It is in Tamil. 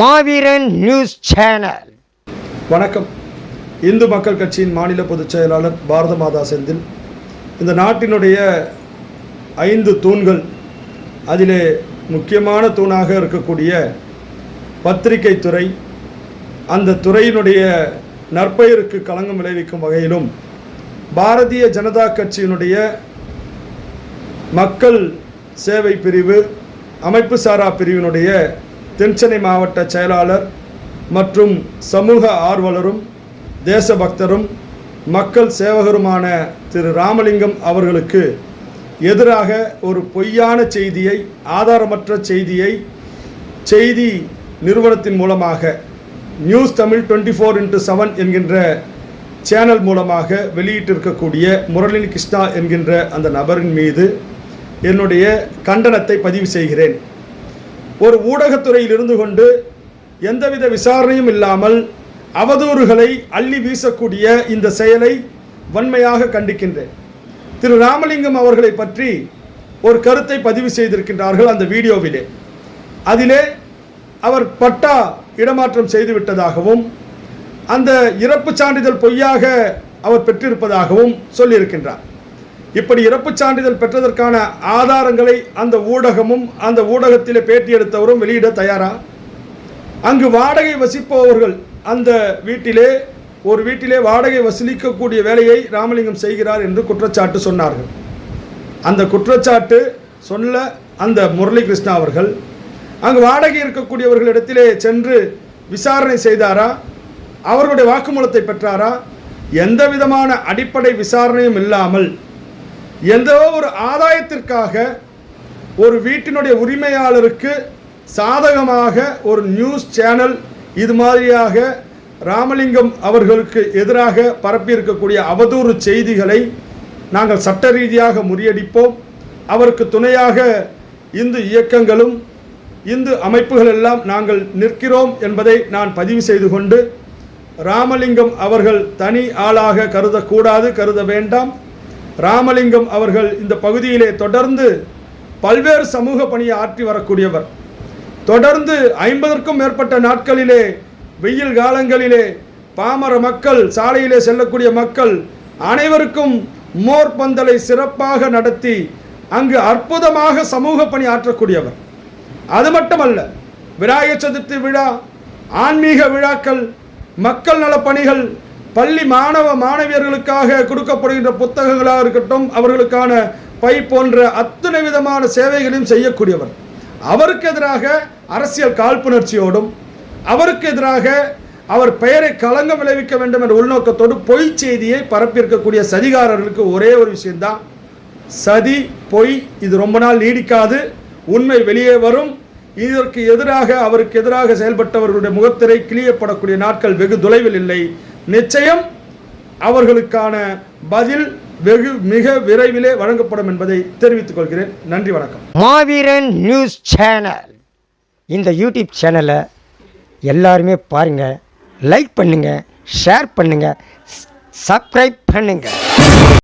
மாவீரன் நியூஸ் சேனல். வணக்கம். இந்து மக்கள் கட்சியின் மாநில பொதுச் செயலாளர் பாரத மாதா செந்தில். இந்த நாட்டினுடைய 5 தூண்கள், அதிலே முக்கியமான தூணாக இருக்கக்கூடிய பத்திரிகை துறை, அந்த துறையினுடைய நற்பெயருக்கு களங்கம் விளைவிக்கும் வகையிலும் பாரதிய ஜனதா கட்சியினுடைய மக்கள் சேவை பிரிவு, அமைப்பு சாரா பிரிவினுடைய தென்சென்னை மாவட்ட செயலாளர் மற்றும் சமூக ஆர்வலரும் தேசபக்தரும் மக்கள் சேவகருமான திரு ராமலிங்கம் அவர்களுக்கு எதிராக ஒரு பொய்யான செய்தியை, ஆதாரமற்ற செய்தியை செய்தி நிறுவனத்தின் மூலமாக நியூஸ் தமிழ் 24x7 என்கின்ற சேனல் மூலமாக வெளியிட்டிருக்கக்கூடிய முரளி கிருஷ்ணா என்கின்ற அந்த நபரின் மீது என்னுடைய கண்டனத்தை பதிவு செய்கிறேன். ஒரு ஊடகத்துறையில் இருந்து கொண்டு எந்தவித விசாரணையும் இல்லாமல் அவதூறுகளை அள்ளி வீசக்கூடிய இந்த செயலை வன்மையாக கண்டிக்கின்றேன். திரு ராமலிங்கம் அவர்களை பற்றி ஒரு கருத்தை பதிவு செய்திருக்கின்றார்கள் அந்த வீடியோவிலே. அதிலே அவர் பட்டா இடமாற்றம் செய்துவிட்டதாகவும் அந்த இறப்பு சான்றிதழ் பொய்யாக அவர் பெற்றிருப்பதாகவும் சொல்லியிருக்கின்றார். இப்படி இறப்பு சான்றிதழ் பெற்றதற்கான ஆதாரங்களை அந்த ஊடகமும் அந்த ஊடகத்திலே பேட்டி எடுத்தவரும் வெளியிட தயாரா? அங்கு வாடகை வசிப்பவர்கள் அந்த வீட்டிலே வாடகை வசூலிக்கக்கூடிய வேலையை ராமலிங்கம் செய்கிறார் என்று குற்றச்சாட்டு சொன்னார்கள். அந்த குற்றச்சாட்டு சொல்ல அந்த முரளி கிருஷ்ணா அவர்கள் அங்கு வாடகை இருக்கக்கூடியவர்களிடத்திலே சென்று விசாரணை செய்தாரா? அவர்களுடைய வாக்குமூலத்தை பெற்றாரா? எந்த விதமான அடிப்படை விசாரணையும் இல்லாமல் எந்த ஒரு ஆதாயத்திற்காக ஒரு வீட்டினுடைய உரிமையாளருக்கு சாதகமாக ஒரு நியூஸ் சேனல் இது மாதிரியாக ராமலிங்கம் அவர்களுக்கு எதிராக பரப்பியிருக்கக்கூடிய அவதூறு செய்திகளை நாங்கள் சட்ட ரீதியாக முறியடிப்போம். அவருக்கு துணையாக இந்து இயக்கங்களும் இந்து அமைப்புகள் எல்லாம் நாங்கள் நிற்கிறோம் என்பதை நான் பதிவு செய்து கொண்டு, ராமலிங்கம் அவர்கள் தனி ஆளாக கருதக்கூடாது, கருத வேண்டாம். ராமலிங்கம் அவர்கள் இந்த பகுதியிலே தொடர்ந்து பல்வேறு சமூக பணியை ஆற்றி வரக்கூடியவர். தொடர்ந்து 50க்கும் மேற்பட்ட நாட்களிலே வெயில் காலங்களிலே பாமர மக்கள், சாலையிலே செல்லக்கூடிய மக்கள் அனைவருக்கும் மோர் பந்தலை சிறப்பாக நடத்தி அங்கு அற்புதமாக சமூக பணி ஆற்றக்கூடியவர். அது மட்டுமல்ல, விநாயகர் சதுர்த்தி விழா, ஆன்மீக விழாக்கள், மக்கள் நல பணிகள், பள்ளி மாணவ மாணவியர்களுக்காக கொடுக்கப்படுகின்ற புத்தகங்களாக இருக்கட்டும், அவர்களுக்கான பை போன்ற அத்தனை விதமான சேவைகளையும் செய்யக்கூடியவர். அவருக்கு எதிராக அரசியல் காழ்ப்புணர்ச்சியோடும், அவருக்கு எதிராக அவர் பெயரை களங்கம் விளைவிக்க வேண்டும் என்ற உள்நோக்கத்தோடு பொய் செய்தியை பரப்பியிருக்கக்கூடிய சதிகாரர்களுக்கு ஒரே ஒரு விஷயம்தான், சதி, பொய். இது ரொம்ப நாள் நீடிக்காது, உண்மை வெளியே வரும். இதற்கு எதிராக, அவருக்கு எதிராக செயல்பட்டவர்களுடைய முகத்திரை கிளியப்படக்கூடிய நாட்கள் வெகு தொலைவில் இல்லை. நிச்சயம் அவர்களுக்கான பதில் மிக விரைவிலே வழங்கப்படும் என்பதை தெரிவித்துக் கொள்கிறேன். நன்றி, வணக்கம். மாவீரன் நியூஸ் சேனல். இந்த யூடியூப் சேனலை எல்லாருமே பாருங்கள், லைக் பண்ணுங்கள், ஷேர் பண்ணுங்கள், சப்ஸ்கிரைப் பண்ணுங்கள்.